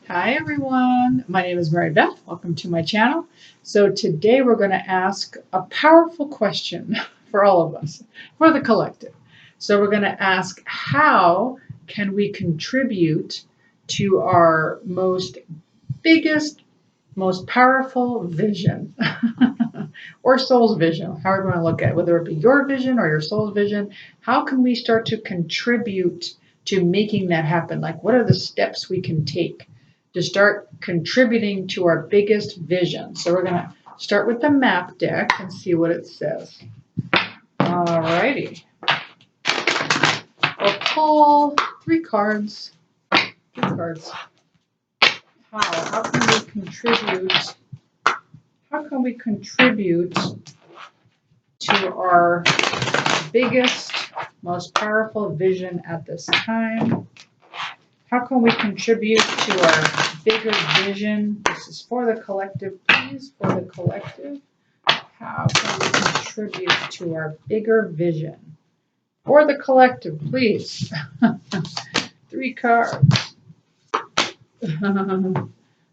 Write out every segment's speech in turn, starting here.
Hi everyone, my name is Mary Beth. Welcome to my channel. So today we're going to ask a powerful question for all of us, for the collective. So we're going to ask, how can we contribute to our biggest, most powerful vision or soul's vision, however you want to look at it, whether it be your vision or your soul's vision. How can we start to contribute to making that happen? Like, what are the steps we can take to start contributing to our biggest vision? So we're going to start with the map deck and see what it says. Alrighty. We'll pull three cards. How can we contribute? How can we contribute to our biggest, most powerful vision at this time? How can we contribute to our bigger vision? This is for the collective, please, for the collective. How can we contribute to our bigger vision? For the collective, please. Three cards.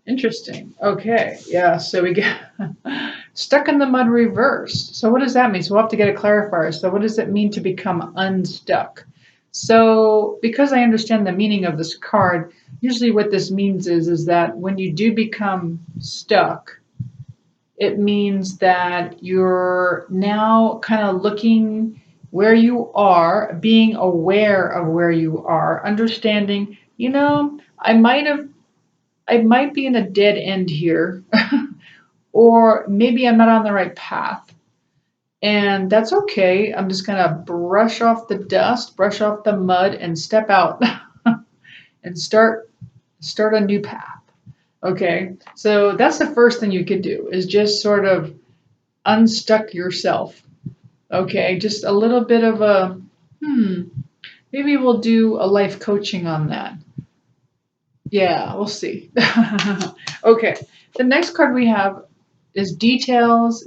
Interesting. Okay, yeah, so we get stuck in the mud reversed. So what does that mean? So we'll have to get a clarifier. So what does it mean to become unstuck? So because I understand the meaning of this card, usually what this means is that when you do become stuck, it means that you're now kind of looking where you are, being aware of where you are, understanding, I might be in a dead end here, or maybe I'm not on the right path. And that's okay. I'm just going to brush off the dust, brush off the mud, and step out and start a new path. Okay, so that's the first thing you could do, is just sort of unstuck yourself. Okay, just a little bit of a, maybe we'll do a life coaching on that. Yeah, we'll see. Okay, the next card we have is details.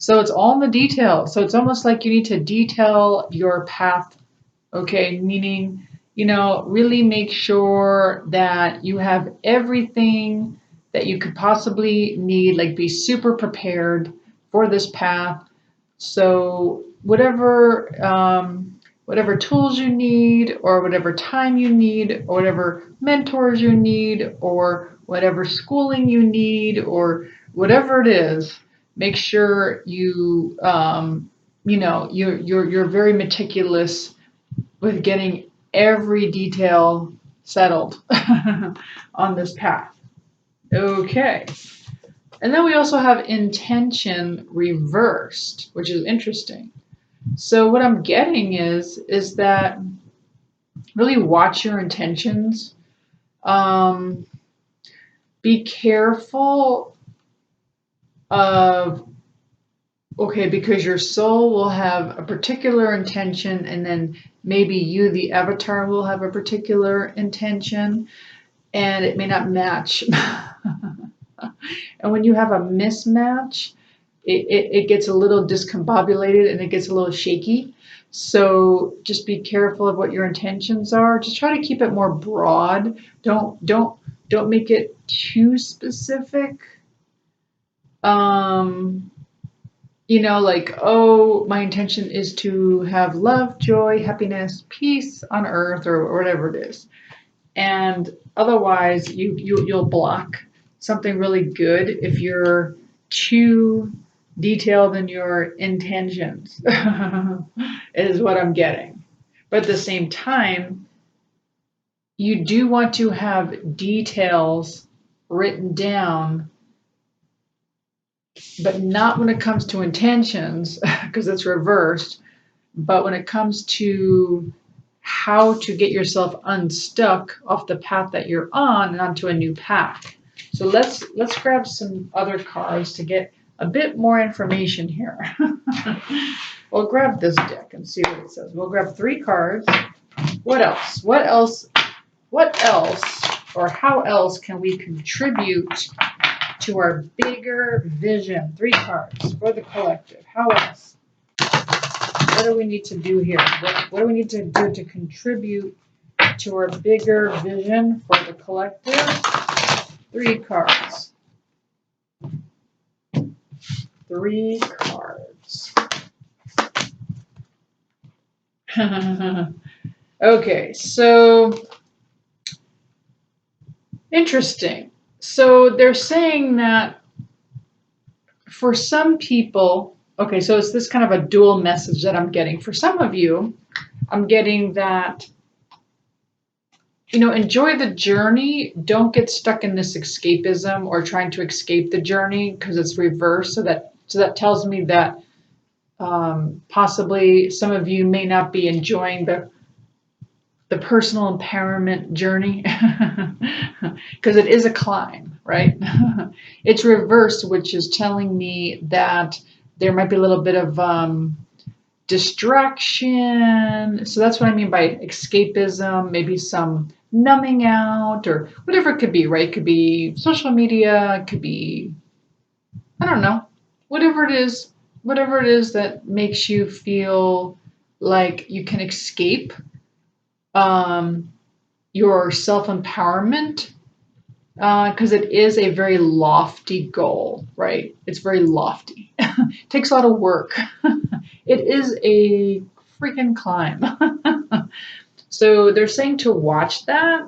So it's all in the details. So it's almost like you need to detail your path, okay? Meaning, really make sure that you have everything that you could possibly need, like be super prepared for this path. So whatever tools you need, or whatever time you need, or whatever mentors you need, or whatever schooling you need, or whatever it is, make sure you're very meticulous with getting every detail settled on this path. Okay. And then we also have intention reversed, which is interesting. So what I'm getting is that really watch your intentions. Be careful of, because your soul will have a particular intention, and then maybe you, the avatar, will have a particular intention, and it may not match. And when you have a mismatch, it gets a little discombobulated and it gets a little shaky. So just be careful of what your intentions are. Just try to keep it more broad. Don't make it too specific. Like, my intention is to have love, joy, happiness, peace on earth, or whatever it is. And otherwise, you'll block something really good if you're too detailed in your intentions, is what I'm getting. But at the same time, you do want to have details written down, but not when it comes to intentions, because it's reversed, but when it comes to how to get yourself unstuck off the path that you're on and onto a new path. So let's grab some other cards to get a bit more information here. We'll grab this deck and see what it says. We'll grab three cards. What else? Or how else can we contribute to our bigger vision? Three cards for the collective. How else? What do we need to do here? What do we need to do to contribute to our bigger vision for the collective. 3 cards. 3 cards. Okay, so interesting. So they're saying that for some people, okay, so it's this kind of a dual message that I'm getting. For some of you, I'm getting that, enjoy the journey. Don't get stuck in this escapism or trying to escape the journey because it's reversed. So that tells me that possibly some of you may not be enjoying the personal empowerment journey because it is a climb, right? It's reversed, which is telling me that there might be a little bit of distraction. So that's what I mean by escapism, maybe some numbing out or whatever it could be, right? It could be social media, it could be, I don't know, whatever it is that makes you feel like you can escape your self-empowerment, because it is a very lofty goal, right? It's very lofty. It takes a lot of work. It is a freaking climb. So they're saying to watch that.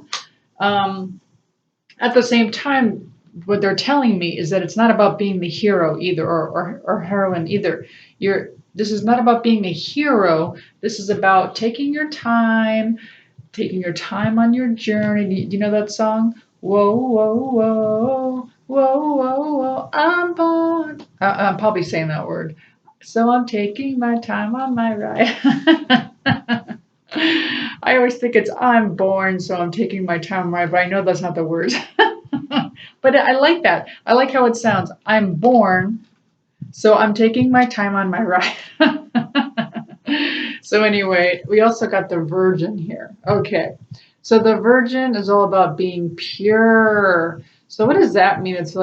At the same time, what they're telling me is that it's not about being the hero either, or heroine either. This is not about being a hero. This is about taking your time on your journey. Do you know that song? Whoa, whoa, whoa, whoa, whoa, whoa, I'm born. I'm probably saying that word. So I'm taking my time on my ride. I always think it's I'm born, so I'm taking my time on my ride, but I know that's not the words. But I like that. I like how it sounds. I'm born, so I'm taking my time on my ride. So anyway, we also got the Virgin here. Okay. So the Virgin is all about being pure. So what does that mean? It's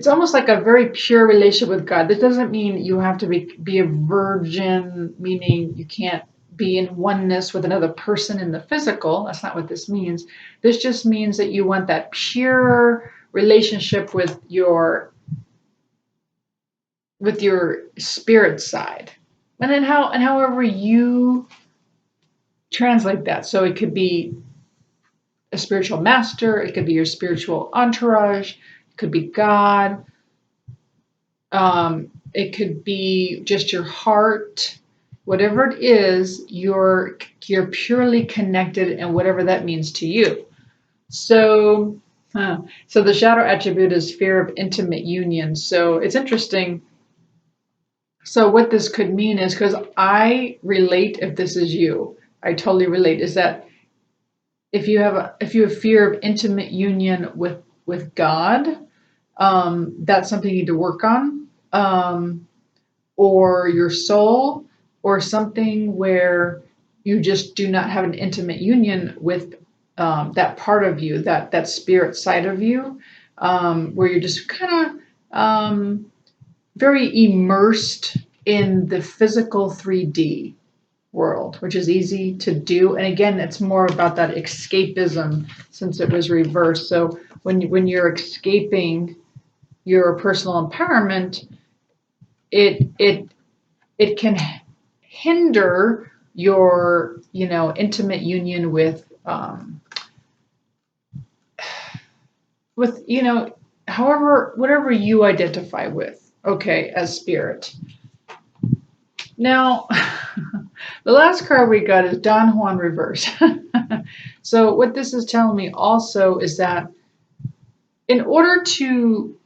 almost like a very pure relationship with God. This doesn't mean you have to be a virgin, meaning you can't be in oneness with another person in the physical. That's not what this means. This just means that you want that pure relationship with your spirit side. And then however you translate that. So it could be a spiritual master, it could be your spiritual entourage, it could be God, it could be just your heart. Whatever it is, you're purely connected, and whatever that means to you. So the shadow attribute is fear of intimate union. So it's interesting. So what this could mean is, because I relate, if this is you, I totally relate, is that if you have fear of intimate union with God, that's something you need to work on, or your soul, or something where you just do not have an intimate union with that part of you, that spirit side of you, where you're just kind of very immersed in the physical 3D world, which is easy to do. And again, it's more about that escapism since it was reversed. So when you're escaping your personal empowerment, it can hinder your intimate union with whatever you identify with, okay, as spirit. Now, the last card we got is Don Juan Reverse. So what this is telling me also is that in order to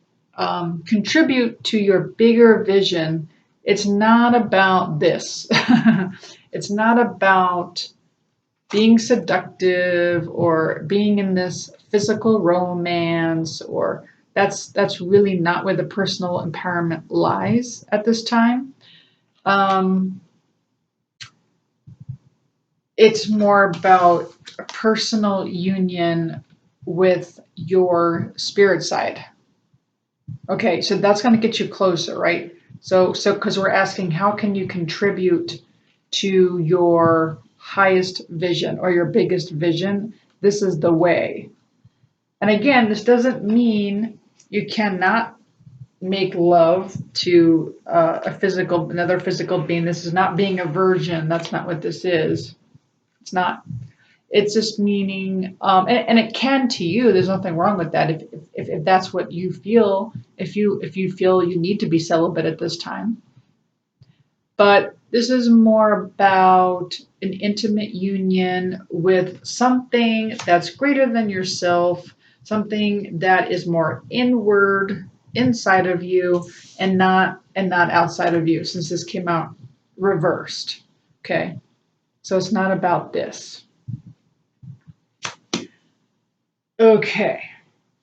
contribute to your bigger vision, it's not about this. It's not about being seductive or being in this physical romance, or that's really not where the personal empowerment lies at this time. It's more about a personal union with your spirit side. Okay, so that's going to get you closer, right? So because we're asking, how can you contribute to your highest vision or your biggest vision. This is the way. And again, this doesn't mean you cannot make love to another physical being. This is not being a virgin. That's not what this is. It's not. It's just meaning, and it can to you. There's nothing wrong with that. If that's what you feel, if you feel you need to be celibate at this time. But this is more about an intimate union with something that's greater than yourself, something that is more inward, inside of you, and not outside of you, since this came out reversed. Okay, so it's not about this. Okay,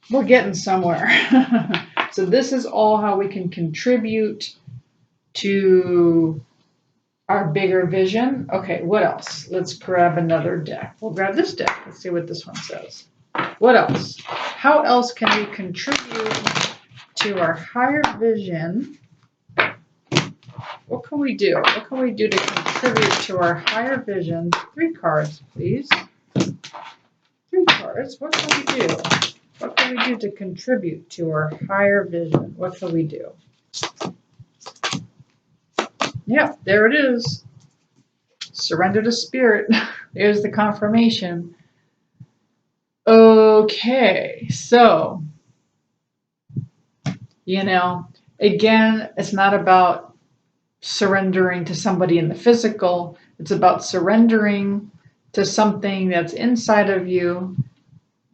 we're getting somewhere. So this is all how we can contribute to our bigger vision. Okay, what else? Let's grab another deck. We'll grab this deck. Let's see what this one says. What else? How else can we contribute to our higher vision? What can we do? What can we do to contribute to our higher vision? 3 cards, please. 3 cards. What can we do? What can we do to contribute to our higher vision? What can we do? Yep, there it is. Surrender to spirit. There's the confirmation. Okay, so, again, it's not about surrendering to somebody in the physical. It's about surrendering to something that's inside of you.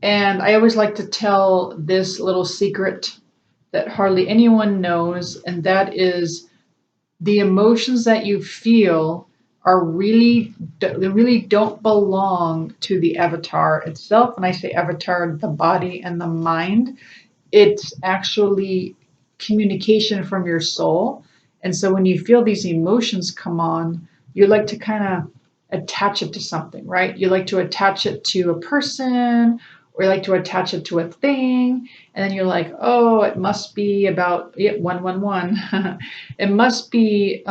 And I always like to tell this little secret that hardly anyone knows, and that is the emotions that you feel they really don't belong to the avatar itself. When I say avatar, the body and the mind, it's actually communication from your soul. And so when you feel these emotions come on, you like to kind of attach it to something, right? You like to attach it to a person, or you like to attach it to a thing, and then you're like, oh, it must be about 111. It must be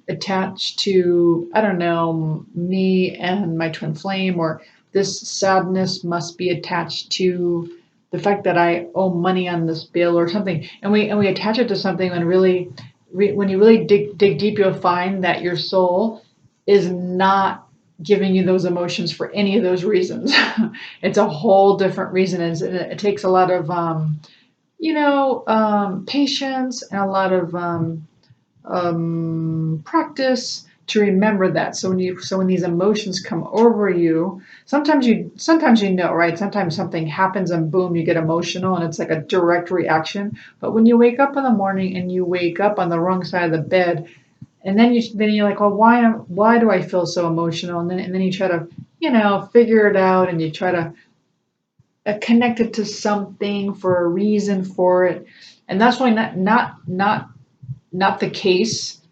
attached to, I don't know, me and my twin flame, or this sadness must be attached to the fact that I owe money on this bill or something, and we attach it to something. And really, when you really dig deep, you'll find that your soul is not giving you those emotions for any of those reasons. It's a whole different reason. It takes a lot of, patience and a lot of practice to remember that. So when these emotions come over you, sometimes you know, right? Sometimes something happens and boom, you get emotional, and it's like a direct reaction. But when you wake up in the morning and you wake up on the wrong side of the bed, and then you're like, well, why do I feel so emotional? And then you try to, figure it out, and you try to connect it to something for a reason for it. And that's really not the case.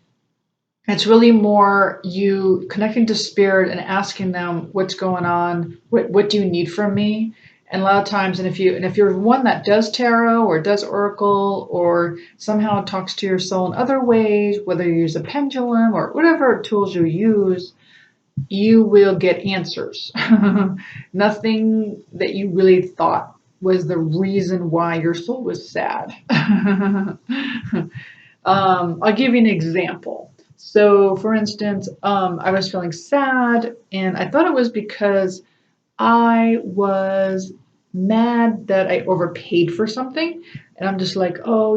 It's really more you connecting to spirit and asking them what's going on, what do you need from me? And a lot of times, and if you're one that does tarot or does oracle or somehow talks to your soul in other ways, whether you use a pendulum or whatever tools you use, you will get answers. Nothing that you really thought was the reason why your soul was sad. I'll give you an example. So, for instance, I was feeling sad, and I thought it was because I was mad that I overpaid for something. And I'm just like, oh,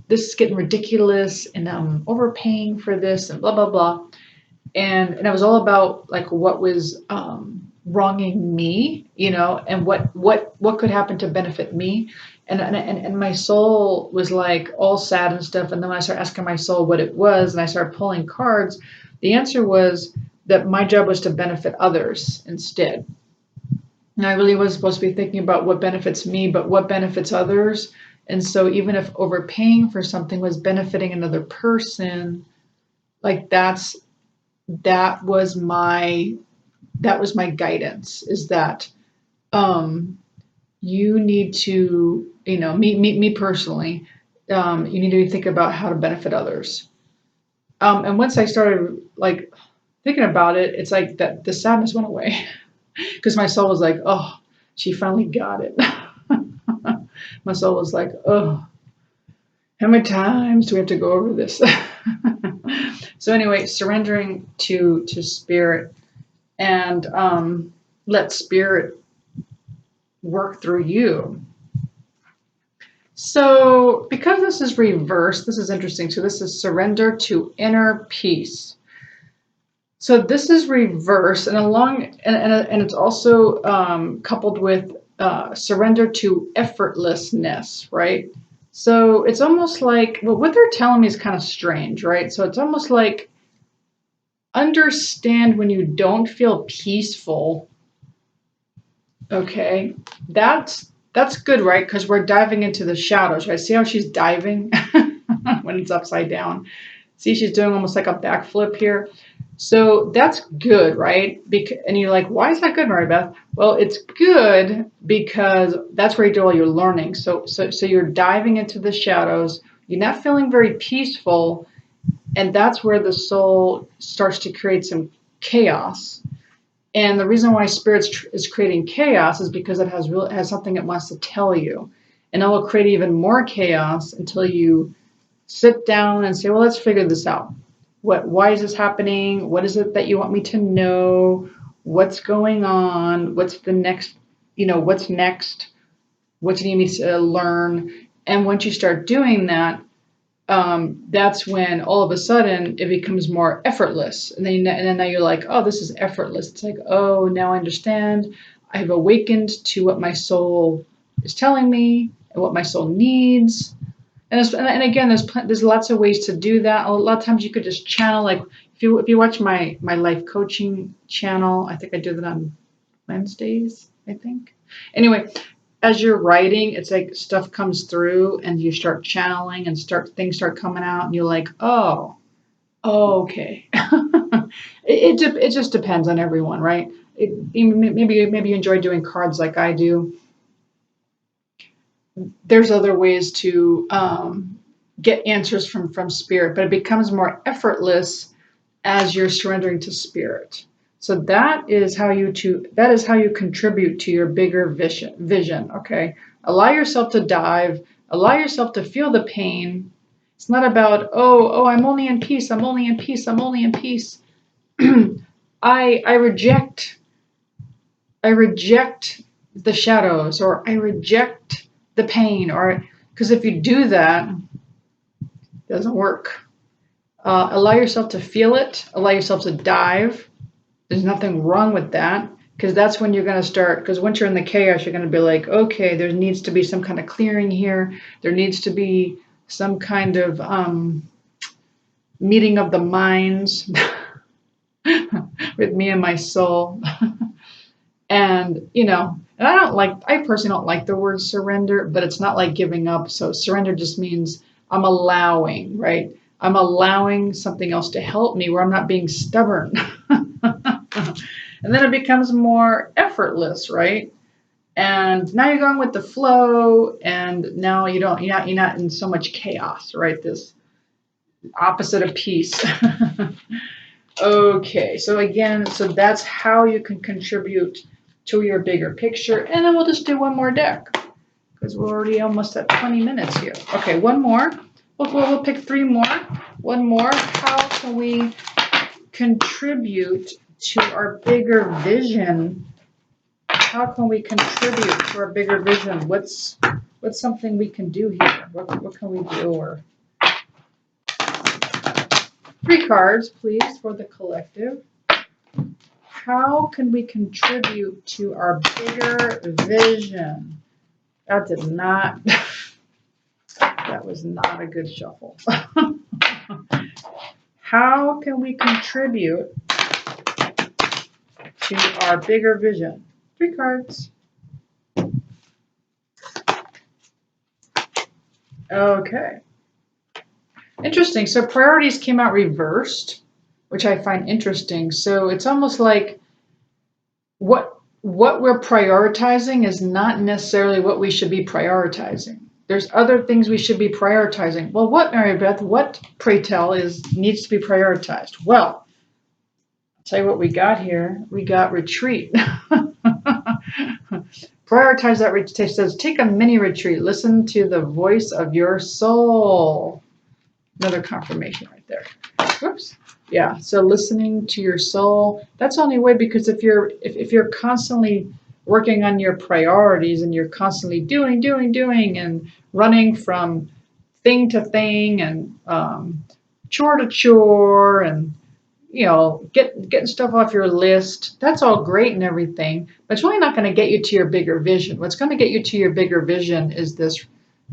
this is getting ridiculous, and I'm overpaying for this, and blah, blah, blah. And it was all about like what was wronging me, and what could happen to benefit me. And my soul was like all sad and stuff. And then when I started asking my soul what it was, and I started pulling cards, the answer was that my job was to benefit others instead. And I really was supposed to be thinking about what benefits me, but what benefits others. And so even if overpaying for something was benefiting another person, like that was my guidance, is that you need to, me personally, you need to think about how to benefit others. And once I started like thinking about it, it's like that the sadness went away because my soul was like, oh, she finally got it. My soul was like, oh, how many times do we have to go over this? So anyway, surrendering to spirit and let spirit work through you. So because this is reversed, this is interesting. So this is surrender to inner peace. So this is reverse and and it's also coupled with surrender to effortlessness, right? So it's almost like, well, what they're telling me is kind of strange, right? So it's almost like understand when you don't feel peaceful. Okay, that's good, right? Because we're diving into the shadows, right? See how she's diving when it's upside down? See, she's doing almost like a backflip here. So that's good, right? And you're like, why is that good, Mary Beth? Well, it's good because that's where you do all your learning. So you're diving into the shadows. You're not feeling very peaceful, and that's where the soul starts to create some chaos. And the reason why spirit is creating chaos is because it has something it wants to tell you, and it will create even more chaos until you sit down and say, well, let's figure this out. Why is this happening? What is it that you want me to know? What's going on? What's the next, what's next? What do you need me to learn? And once you start doing that, that's when all of a sudden it becomes more effortless. And then now you're like, oh, this is effortless. It's like, oh, now I understand. I've awakened to what my soul is telling me and what my soul needs. And again, there's lots of ways to do that. A lot of times you could just channel, like if you watch my life coaching channel, I think I do that on Wednesdays, I think. Anyway, as you're writing, it's like stuff comes through and you start channeling and things start coming out and you're like, oh, okay. It just depends on everyone, right? Maybe you enjoy doing cards like I do. There's other ways to get answers from spirit, but it becomes more effortless as you're surrendering to spirit. So that is how you contribute to your bigger vision. Okay, allow yourself to dive, allow yourself to feel the pain. It's not about oh I'm only in peace, I'm only in peace, I'm only in peace. I reject the shadows, or I reject the pain, or because if you do that, it doesn't work. Allow yourself to feel it. Allow yourself to dive. There's nothing wrong with that, because that's when you're going to start. Because once you're in the chaos, you're going to be like, okay, there needs to be some kind of clearing here. There needs to be some kind of meeting of the minds with me and my soul. And and I personally don't like the word surrender, but it's not like giving up. So surrender just means I'm allowing, right? I'm allowing something else to help me where I'm not being stubborn. And then it becomes more effortless, right? And now you're going with the flow, and now you're not in so much chaos, right? This opposite of peace. Okay, so that's how you can contribute to your bigger picture. And then we'll just do one more deck because we're already almost at 20 minutes here. Okay, one more. We'll pick 3 more. One more. How can we contribute to our bigger vision? How can we contribute to our bigger vision? What's something we can do here? What can we do? Or 3 cards, please, for the collective. How can we contribute to our bigger vision? That was not a good shuffle. How can we contribute to our bigger vision? 3 cards. Okay. Interesting. So priorities came out reversed, which I find interesting. So it's almost like what we're prioritizing is not necessarily what we should be prioritizing. There's other things we should be prioritizing. Well, what, Mary Beth? What, pray tell, needs to be prioritized? Well, Tell you what we got here. We got retreat. Prioritize that retreat. It says take a mini retreat. Listen to the voice of your soul. Another confirmation right there. Whoops. Yeah. So listening to your soul. That's the only way, because if you're constantly working on your priorities and you're constantly doing and running from thing to thing and chore to chore and getting stuff off your list, that's all great and everything, but it's really not going to get you to your bigger vision. What's going to get you to your bigger vision is this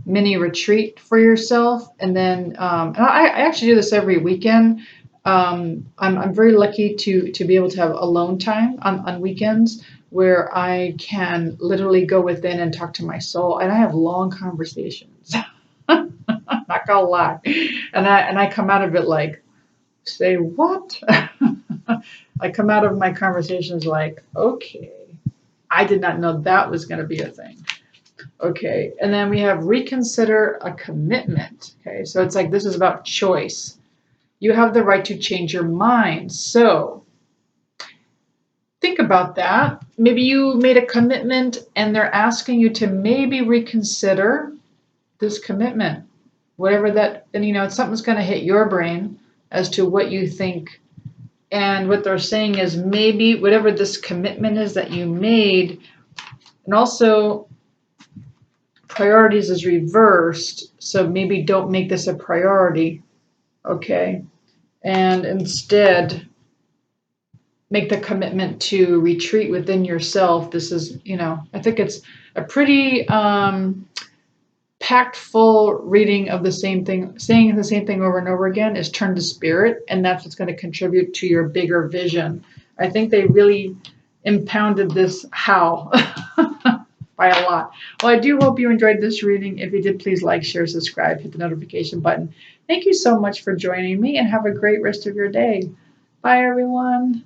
mini retreat for yourself. And then and I actually do this every weekend. I'm very lucky to be able to have alone time on weekends where I can literally go within and talk to my soul, and I have long conversations. Not gonna lie, and I come out of it like, say what? I come out of my conversations like, okay, I did not know that was going to be a thing. Okay, and then we have reconsider a commitment. Okay, so it's like this is about choice. You have the right to change your mind. So think about that. Maybe you made a commitment and they're asking you to maybe reconsider this commitment. Whatever that, and something's going to hit your brain as to what you think. And what they're saying is maybe whatever this commitment is that you made, and also priorities is reversed. So maybe don't make this a priority. Okay. And instead make the commitment to retreat within yourself. This is, I think it's a pretty impactful reading of the same thing. Saying the same thing over and over again is turn to spirit, and that's what's going to contribute to your bigger vision. I think they really impounded this how by a lot. Well, I do hope you enjoyed this reading. If you did, please like, share, subscribe, hit the notification button. Thank you so much for joining me, and have a great rest of your day. Bye, everyone.